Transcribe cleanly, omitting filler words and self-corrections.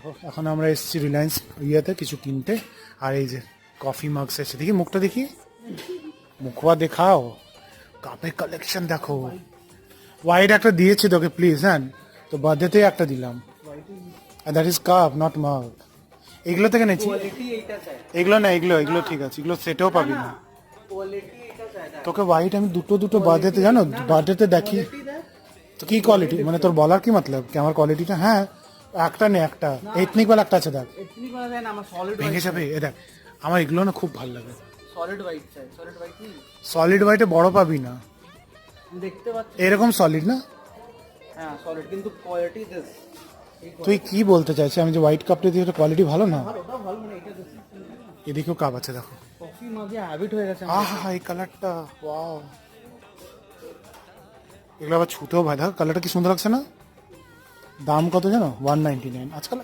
দেখো এখন আমরা এসেছি রিলায়েন্স ইয়েতে কিছু কিনতে। আর এই যে কফি মাগস এসে, দেখি মুখটা দেখি, মুখবা দেখাও, কাপের কালেকশন দেখো। হোয়াইট একটা দিয়েছি তোকে প্লিজ, হ্যাঁ তো বার্থডেতেই একটা দিলাম। দ্যাট ইজ কাপ নট মাগ। এগুলো থেকে নেছি, এগুলো না, এগুলো এগুলো ঠিক আছে, এগুলো সেটেও পাবি না। তোকে হোয়াইট আমি দুটো দুটো বার্থডেতে, জানো বার্থডেতে দেখি তো কি কোয়ালিটি, মানে তোর বলার কি মতলব কি আমার কোয়ালিটিটা? হ্যাঁ একটা নে, একটা এথনিক ওয়ালা একটা আছে, দেখ ভেঙে যাবে। এ দেখ আমার এগুলো না খুব ভালো লাগে। সলিড হোয়াইট চাই, সলিড হোয়াইট নেই? সলিড হোয়াইটে বড় পাবি না, দেখতে পাচ্ছি। এরকম সলিড না। হ্যাঁ সলিড, কিন্তু কোয়ালিটি দিস। তুই কি বলতে চাইছিস, আমি যে হোয়াইট কাপটা দিয়ে কোয়ালিটি ভালো না? ওটা ভালো, মানে এটা দিস। এদিকেও কাপ আছে দেখো। কফি মাগে হ্যাবিট হয়ে গেছে আহা এই কালারটা ওয়াও, এগুলো আবার ছুতেও ভাই, দেখো কালারটা কি সুন্দর লাগছে না। দাম কত জানো? 199 আজকাল।